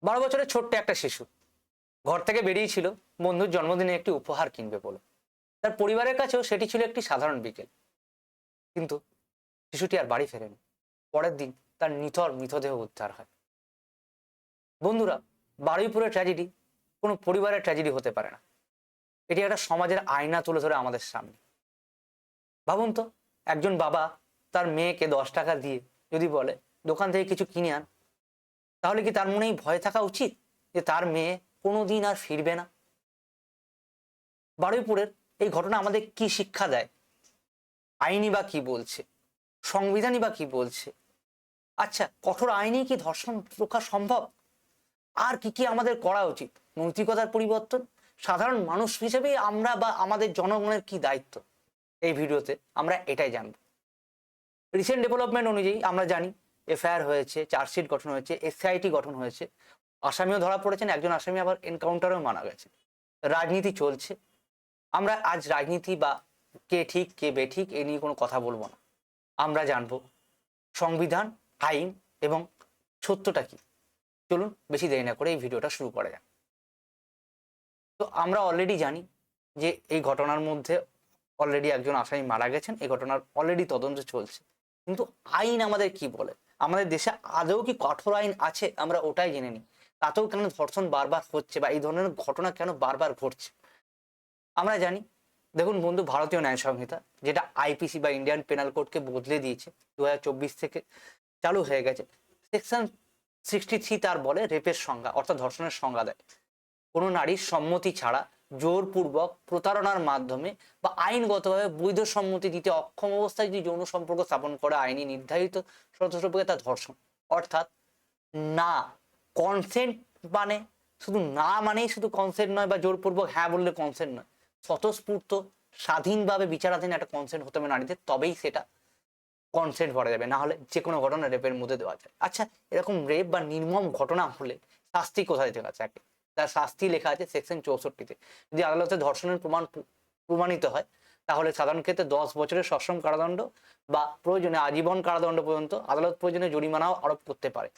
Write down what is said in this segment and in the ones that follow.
12 বছরের ছোট্ট একটা শিশু ঘর থেকে বেরিয়েছিল বন্ধুর জন্মদিনে একটি উপহার কিনবে বলে। তার পরিবারের কাছেও সেটি ছিল একটি সাধারণ বিকেল। কিন্তু শিশুটি আর বাড়ি ফেরেনি। পরের দিন তার নিথর মৃতদেহ উদ্ধার হয়। বন্ধুরা, বারুইপুরের ট্র্যাজেডি কোনো পরিবারের ট্র্যাজেডি হতে পারে না। এটি একটা সমাজের আয়না তুলে ধরে আমাদের সামনে। ভাবুন তো, একজন বাবা তার মেয়েকে 10 টাকা দিয়ে যদি বলে দোকান থেকে কিছু কিনে আন, তাহলে কি তার মনেই ভয় থাকা উচিত যে তার মেয়ে কোনোদিন আর ফিরবে না? বারুইপুরের এই ঘটনা আমাদের কি শিক্ষা দেয়? আইনই বা কি বলছে, সংবিধানই বা কি বলছে? আচ্ছা, কঠোর আইনেই কি ধর্ষণ রোখা সম্ভব? আর কি কি আমাদের করা উচিত? নৈতিকতার পরিবর্তন, সাধারণ মানুষ হিসেবেই আমরা বা আমাদের জনগণের কি দায়িত্ব? এই ভিডিওতে আমরা এটাই জানব। রিসেন্ট ডেভেলপমেন্ট অনুযায়ী আমরা জানি এফআইআর হয়েছে, চার্জশিট গঠন হয়েছে, এসআইটি গঠন হয়েছে, আসামিও ধরা পড়েছেন, একজন আসামি আবার এনকাউন্টারেও মারা গেছে। রাজনীতি চলছে। আমরা আজ রাজনীতি বা কে ঠিক কে বেঠিক এ নিয়ে কোনো কথা বলবো না। আমরা জানবো সংবিধান, আইন এবং সত্যটা কি। চলুন বেশি দেরি না করে এই ভিডিওটা শুরু করা যাক। তো আমরা অলরেডি জানি যে এই ঘটনার মধ্যে অলরেডি একজন আসামি মারা গেছেন, এই ঘটনার অলরেডি তদন্ত চলছে। কিন্তু আইন আমাদের কি বলে? আমাদের দেশে আদৌ কি কঠোর আইন আছে? আমরা ওটাই জেনে নিই। তাতেও কেন ধর্ষণ বারবার হচ্ছে বা এই ধরনের ঘটনা কেন বারবার ঘটছে? আমরা জানি, দেখুন বন্ধু, ভারতীয় ন্যায় সংহিতা যেটা আইপিসি বা ইন্ডিয়ান পেনাল কোডকে বদলে দিয়েছে 2024 থেকে চালু হয়ে গেছে, সেকশন 63 তার বলে রেপের সংজ্ঞা অর্থাৎ ধর্ষণের সংজ্ঞা দেয় কোনো নারীর সম্মতি ছাড়া জোরপূর্বক প্রতারণার মাধ্যমে বা আইনগতভাবে বৈধ সম্মতি দিতে অক্ষম অবস্থায় যদি যৌন সম্পর্ক স্থাপন করে আইনি নির্ধারিত শর্তসাপেক্ষে তা ধর্ষণ। অর্থাৎ না, কনসেন্ট মানে শুধু না মানেই শুধু কনসেন্ট নয়, বা জোরপূর্বক হ্যাঁ বললে কনসেন্ট নয়। স্বতঃস্ফূর্ত স্বাধীনভাবে বিচারাধীন একটা কনসেন্ট হতে হবে নারীদের, তবেই সেটা কনসেন্ট ভরা যাবে, না হলে যে কোনো ঘটনা রেপের মধ্যে দেওয়া যায়। আচ্ছা, এরকম রেপ বা নির্মম ঘটনা হলে শাস্তি কোথায় লেখা আছে? তার শাস্তি লেখা আছে সেকশন 64-তে। যদি আদালতে ধর্ষণের প্রমাণিত হয় তাহলে সাধারণ ক্ষেত্রে 10 বছরের সশ্রম কারাদণ্ড বা প্রয়োজনে আজীবন কারাদণ্ড পর্যন্ত আদালত প্রয়োজনে জরিমানাও আরোপ করতে পারে।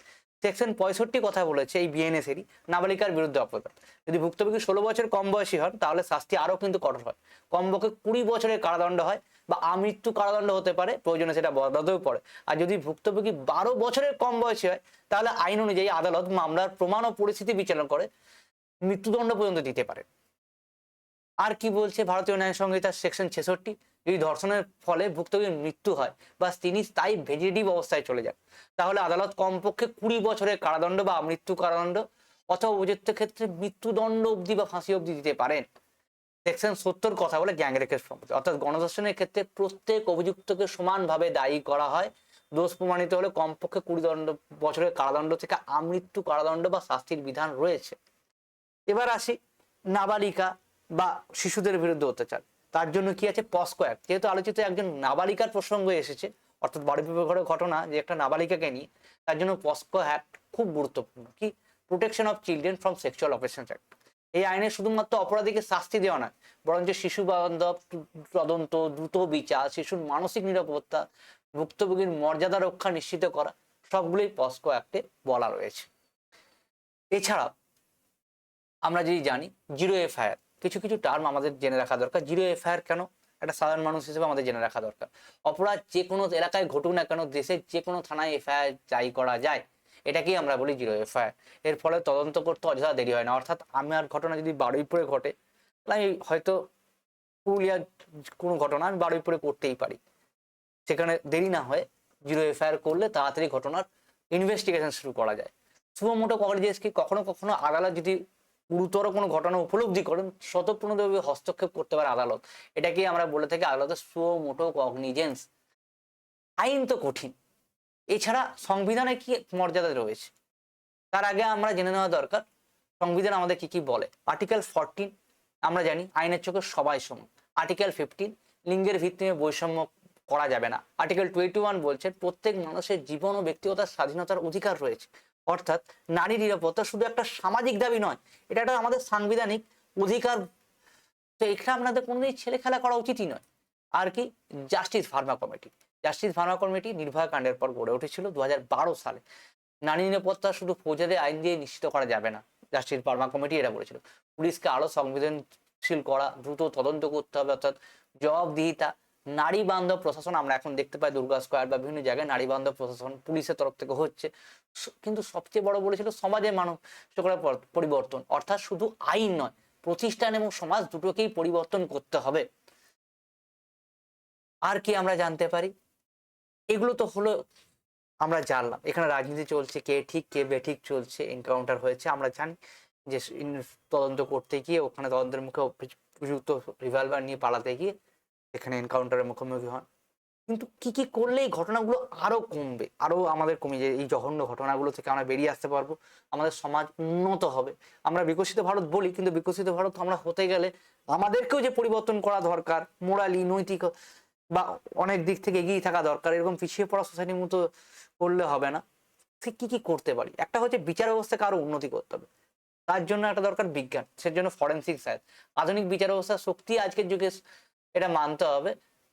সেকশন 65 কথা বলেছে এই বিএনএসেরই নাবালিকার বিরুদ্ধে অপরাধ। যদি ভুক্তভোগী 16 বছর কম বয়সী হন তাহলে শাস্তি আরো কিন্তু কঠোর হয়। কমপক্ষে 20 বছরের কারাদণ্ড হয় বা আমৃত্যু কারাদণ্ড হতে পারে, প্রয়োজনে সেটা বদলাতেও পারে। আর যদি ভুক্তভোগী 12 বছরের কম বয়সী হয় তাহলে আইন অনুযায়ী আদালত মামলার প্রমাণ ও পরিস্থিতি বিচারণ করে মৃত্যুদণ্ড পর্যন্ত দিতে পারে। আর কি বলছে ভারতীয় ন্যায় সংহিতার সেকশন 66? যদি ধর্ষণের ফলে ভুক্তভোগীর মৃত্যু হয় বা তিনি স্থায়ী ভেজিটেটিভ অবস্থায় চলে যান তাহলে আদালত কমপক্ষে 20 বছরের কারাদণ্ড বা মৃত্যু কারাদণ্ড অথবা উপযুক্ত ক্ষেত্রে মৃত্যুদণ্ড অবধি বা ফাঁসি অবধি দিতে পারেন। সেকশন 70 কথা বলে গ্যাং রেপের সম্পর্কে, অর্থাৎ গণধর্ষণের ক্ষেত্রে প্রত্যেক অভিযুক্তকে সমানভাবে দায়ী করা হয়। দোষ প্রমাণিত হলে কমপক্ষে 20 বছরের কারাদণ্ড থেকে আমৃত্যু কারাদণ্ড বা শাস্তির বিধান রয়েছে। এবার আসি নাবালিকা বা শিশুদের বিরুদ্ধে অত্যাচার, তার জন্য কি আছে? পস্কো অ্যাক্ট। যেহেতু আলোচিত একজন নাবালিকার প্রসঙ্গ এসেছে, অর্থাৎ বারুইপুরের ঘটনা যে একটা নাবালিকাকে নিয়ে, তার জন্য পস্কো অ্যাক্ট খুব গুরুত্বপূর্ণ। কি? Protection of children from sexual offences act. এই আইনে শুধুমাত্র অপরাধীকে শাস্তি দেওয়া নয়, বরঞ্চ শিশু বান্ধব তদন্ত, দ্রুত বিচার, শিশুর মানসিক নিরাপত্তা, ভুক্তভোগীর মর্যাদা রক্ষা নিশ্চিত করা, সবগুলোই পস্কো অ্যাক্টে বলা রয়েছে। এছাড়া আমরা যদি জানি জিরো এফআইআর, কিছু কিছু টার্ম আমাদের জেনে রাখা দরকার। জিরো এফআইআর কেন? একটা সাধারণ মানুষ হিসেবে আমাদের জেনে রাখা দরকার। অপরাধ যে কোনো এলাকায় ঘটুক না কেন, দেশের যে কোনো থানায় এফআইআর জারি করা যায়, এটাকেই আমরা বলি জিরো এফআইআর। এর ফলে তদন্ত করতে অযথা দেরি হয় না। অর্থাৎ আমার ঘটনা যদি বারুইপুরে ঘটে, তাই হয়তো পুরুলিয়ার কোনো ঘটনা আমি বারুইপুরে করতেই পারি, সেখানে দেরি না হয় জিরো এফআইআর করলে তাড়াতাড়ি ঘটনার ইনভেস্টিগেশন শুরু করা যায়। সুমোটো কগনিজেন্স কি? কখনো কখনো আদালত যদি গুরুতর কোনো ঘটনা উপলব্ধি করেন স্বতঃপ্রণোদভাবে হস্তক্ষেপ করতে পারে আদালত। এটাকেই আমরা বলে থাকি আদালতের সুমোটো কগনিজেন্স। আইন তো কঠিন, এছাড়া সংবিধানে কি মর্যাদা রয়েছে তার আগে আমরা জেনে নেওয়া দরকার সংবিধান আমাদের কি কি বলে। আর্টিকেল 14 আমরা জানি আইনের চোখে সবাই সমান। আর্টিকেল 15 লিঙ্গের ভিত্তিতে বৈষম্য করা যাবে না। আর্টিকেল 21 বলছে প্রত্যেক মানুষের জীবন ও ব্যক্তিগত স্বাধীনতার অধিকার রয়েছে। অর্থাৎ নারী নিরাপত্তা শুধু একটা সামাজিক দাবি নয়, এটা একটা আমাদের সাংবিধানিক অধিকার। তো এখানে আপনাদের কোনোদিন ছেলে খেলা করা উচিতই নয়। আর কি? Justice Verma committee. Justice Verma committee Nirbhaya কাণ্ডের পর গড়ে উঠেছিল 2012 সালে। নারী নিরাপত্তা শুধু ফৌজদারি আইন দিয়ে নিশ্চিত করা যাবে না, জাস্টিস বার্মা কমিটি এটা বলেছিল। পুলিশকে আরো সংবেদনশীল করা, দ্রুত তদন্ত করতে হবে, অর্থাৎ জবাবদিহিতা, নারী বান্ধব প্রশাসন। আমরা এখন দেখতে পাই দুর্গা স্কোয়ার বা বিভিন্ন জায়গায় নারী বান্ধব প্রশাসন পুলিশের তরফ থেকে হচ্ছে। কিন্তু সবচেয়ে বড় বলেছিল সমাজের মানসিকতার পরিবর্তন, অর্থাৎ শুধু আইন নয়, প্রতিষ্ঠান এবং সমাজ দুটোকেই পরিবর্তন করতে হবে। আর কি আমরা জানতে পারি? এগুলো তো হলো আমরা জানলাম এখানে রাজনীতি চলছে, কে ঠিক কে বেঠিক চলছে, এনকাউন্টার হয়েছে। আমরা জানি যে তদন্ত করতে গিয়ে ওখানে তদন্তের মুখে উপযুক্ত রিভলভার নিয়ে পালাতে গিয়ে এখানে এনকাউন্টারের মুখোমুখি হন। কিন্তু কি কি করলে এই ঘটনাগুলো আরো কমবে, আরো আমাদের কমে যায়, এই জঘন্য ঘটনাগুলো থেকে আমরা বেরিয়ে আসতে পারবো, আমাদের সমাজ উন্নত হবে। আমরা বিকশিত ভারত বলি, কিন্তু বিকশিত ভারত আমরা হতে গেলে আমাদেরকেও যে পরিবর্তন করা দরকার, মোরালি নৈতিক বা অনেক দিক থেকে এগিয়ে থাকা দরকার। এরকম পিছিয়ে পড়া সোসাইটির মতো করলে হবে না। ঠিক কি কি করতে পারি? একটা হচ্ছে বিচার ব্যবস্থাকে আরো উন্নতি করতে হবে, তার জন্য একটা দরকার বিজ্ঞান, সের জন্য ফরেন্সিক সায়েন্স। আধুনিক বিচার ব্যবস্থার শক্তি আজকের যুগে এটা মানতে হবে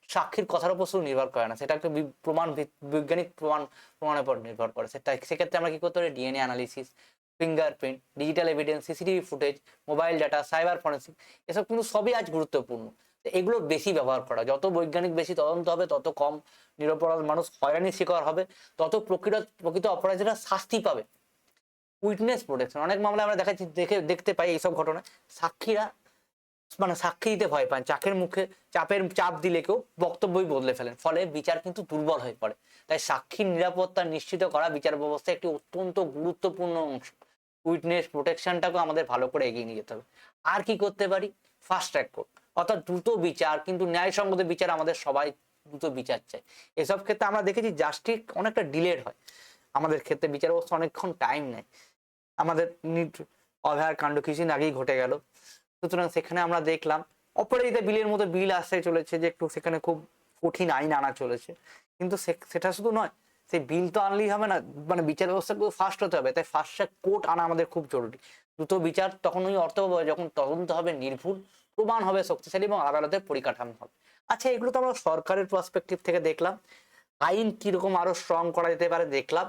সাক্ষীর কথার উপর শুধু নির্ভর করে না, সেটা একটা প্রমাণ বৈজ্ঞানিক প্রমাণের উপর নির্ভর করে। সেক্ষেত্রে আমরা কি করতে পারি? DNA analysis, fingerprint, digital evidence, CCTV footage, mobile data, cyber forensic, এসব কিন্তু সবই আজ গুরুত্বপূর্ণ। এগুলো বেশি ব্যবহার করা, যত বৈজ্ঞানিক বেশি তদন্ত হবে তত কম নিরপরাধ মানুষ হয়রানির শিকার হবে, তত প্রকৃত অপরাধীরা শাস্তি পাবে। উইটনেস প্রোটেকশন, অনেক মামলা আমরা দেখতে পাই এইসব ঘটনায় সাক্ষীরা সাক্ষী দিতে ভয় পান, চাপ দিলে কেউ বক্তব্যই বদলে ফেলেন, ফলে বিচার কিন্তু দুর্বল হয়ে পড়ে। তাই সাক্ষীর নিরাপত্তা নিশ্চিত করা বিচার ব্যবস্থায় একটি অত্যন্ত গুরুত্বপূর্ণ অংশ। উইটনেস প্রোটেকশনটাকে আমাদের ভালো করে এগিয়ে নিয়ে যেতে হবে। আর কি করতে পারি? ফাস্ট ট্র্যাক কোর্ট, অর্থাৎ দ্রুত বিচার, কিন্তু ন্যায়সঙ্গত বিচার। আমাদের সবাই দ্রুত বিচার চাই। এসব ক্ষেত্রে আমরা দেখেছি জাস্টিস অনেকটা ডিলেড হয়, আমাদের ক্ষেত্রে বিচার ব্যবস্থা অনেকক্ষণ টাইম নেয়। আমাদের অভয়ার কাণ্ড কিছুদিন আগেই ঘটে গেল, সুতরাং সেখানে আমরা দেখলাম অপরাজিতা বিলের মতো বিল আসতে চলেছে, যে একটু সেখানে খুব কঠিন আইন আনা চলেছে। কিন্তু সেটা শুধু নয়, সেই বিল তো আনলেই হবে না, বিচার ব্যবস্থা ফাস্ট হতে হবে। তাই ফাস্ট ট্র্যাক কোর্ট আনা আমাদের খুব জরুরি। দ্রুত বিচার তখনই অর্থ হবে যখন তদন্ত হবে নির্ভুল, প্রমাণ হবে শক্তিশালী এবং আদালতের পরিকাঠামো হবে। আচ্ছা, এগুলো তো আমরা সরকারের পার্সপেক্টিভ থেকে দেখলাম। আইন কিরকম আরো স্ট্রং করা যেতে পারে দেখলাম।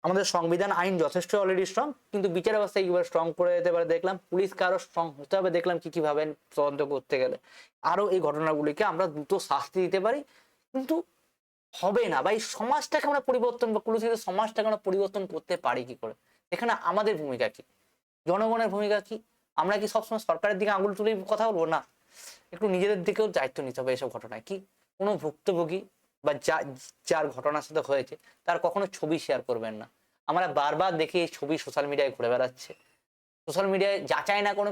আমাদের সংবিধান আইন যথেষ্ট অলরেডি স্ট্রং, কিন্তু বিচার ব্যবস্থা কিভাবে স্ট্রং করে যেতে পারে দেখলাম। পুলিশকে আরো স্ট্রং হতে হবে দেখলাম কি কিভাবে তদন্ত করতে গেলে আরো এই ঘটনাগুলিকে আমরা দ্রুত শাস্তি দিতে পারি। কিন্তু হবে না, বা এই সমাজটাকে আমরা পরিবর্তন বা কলুষিত সমাজটাকে আমরা পরিবর্তন করতে পারি কি করে? এখানে আমাদের ভূমিকা কি, জনগণের ভূমিকা কি? আমরা কি সবসময় সরকারের দিকে আঙুল তুলে কথা বলবো? না, একটু নিজেদের দিকেও দায়িত্ব নিতে হবে এসব ঘটনায়। কি কোনো ভুক্তভোগী বা যার ঘটনার সাথে হয়েছে তার কখনো ছবি শেয়ার করবেন না। আমরা বারবার দেখি এই ছবি সোশ্যাল মিডিয়ায় ঘুরে বেড়াচ্ছে, সোশ্যাল মিডিয়ায় যাচাই না কোনো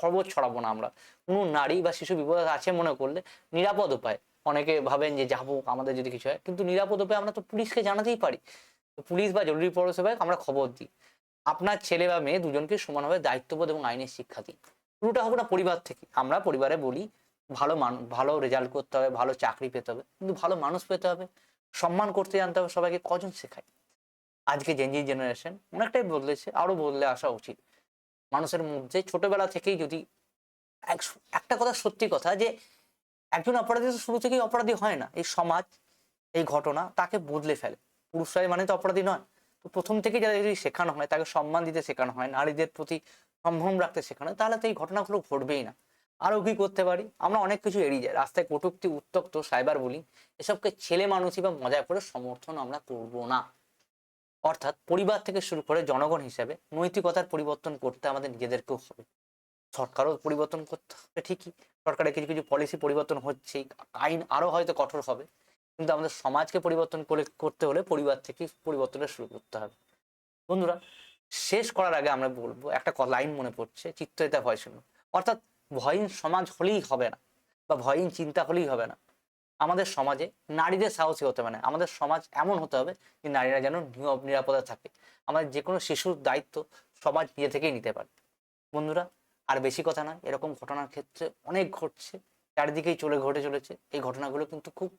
খবর ছড়াবো না আমরা। কোনো নারী বা শিশু বিপদ আছে মনে করলে নিরাপদ উপায়, অনেকে ভাবেন যে যাবো আমাদের যদি কিছু হয়, কিন্তু নিরাপদ উপায় আমরা তো পুলিশকে জানাতেই পারি। পুলিশ বা জরুরি পরিষেবায় আমরা খবর দিই। আপনার ছেলে বা মেয়ে দুজনকে সমানভাবে দায়িত্ববোধ এবং আইনের শিক্ষা দিই। পুরোটা হবে না পরিবার থেকে। আমরা পরিবারে বলি ভালো রেজাল্ট করতে হবে, ভালো চাকরি পেতে হবে, কিন্তু ভালো মানুষ পেতে হবে, সম্মান করতে জানতে হবে সবাইকে। কজন শেখায়? আজকে জেনজি জেনারেশন অনেকটাই বদলেছে, আরো বদলে আসা উচিত। মানুষের মধ্যে ছোটবেলা থেকেই যদি একটা কথা, সত্যি কথা, যে একজন অপরাধী তো শুরু থেকেই অপরাধী হয় না। এই সমাজ, এই ঘটনা তাকে বদলে ফেলে। পুরুষরাই মানে তো অপরাধী নয়। তো প্রথম থেকে যাদের যদি শেখানো হয়, তাকে সম্মান দিতে শেখানো হয়, নারীদের প্রতি সম্ভ্রম রাখতে শেখানো হয়, তাহলে তো এই ঘটনাগুলো ঘটবেই না। আরো কি করতে পারি? আমরা অনেক কিছু এড়িয়ে যাই, রাস্তায় কটূক্তি, উত্তক্ত, সাইবার বুলিং, এসবকে ছেলে মানুষই বা মজা করে সমর্থন আমরা করব না। অর্থাৎ পরিবার থেকে শুরু করে জনগণ হিসেবে নৈতিকতার পরিবর্তন করতে আমাদের নিজেদেরকেও হবে। সরকারও পরিবর্তন করতে হবে ঠিকই, সরকারের কিছু কিছু পলিসি পরিবর্তন হচ্ছে, আইন আরো হয়তো কঠোর হবে, কিন্তু আমাদের সমাজকে পরিবর্তন করতে হলে পরিবার থেকে পরিবর্তনটা শুরু করতে হবে। বন্ধুরা, শেষ করার আগে আমরা বলবো, একটা লাইন মনে পড়ছে, চিত্তহীতা ভয় শূন্য। অর্থাৎ ভয়হীন সমাজ হলেই হবে না, বা ভয়হীন চিন্তা হলেই হবে না। আমাদের সমাজে নারীদের সাহসী হতে হবে না, আমাদের সমাজ এমন হতে হবে যে নারীরা যেন নিরাপদে থাকে। আমাদের যে কোনো শিশুর দায়িত্ব সমাজ নিজে থেকেই নিতে পারে। বন্ধুরা, আর বেশি কথা নয়, এরকম ঘটনার ক্ষেত্রে অনেক ঘটছে, চারিদিকেই ঘটে চলেছে। এই ঘটনাগুলো কিন্তু খুব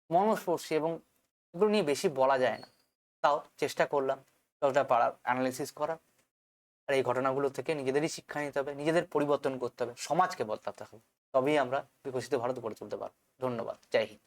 মর্মস্পর্শী এবং এগুলো নিয়ে বেশি বলা যায় না। তাও চেষ্টা করলাম যতটা পারার অ্যানালিসিস করার। আর এই ঘটনাগুলো থেকে নিজেদেরই শিক্ষা নিতে হবে, নিজেদের পরিবর্তন করতে হবে, সমাজকে বদলাতে হবে। তবেই আমরা বিকশিত ভারত গড়ে তুলতে পারবো। ধন্যবাদ। জয় হিন্দ।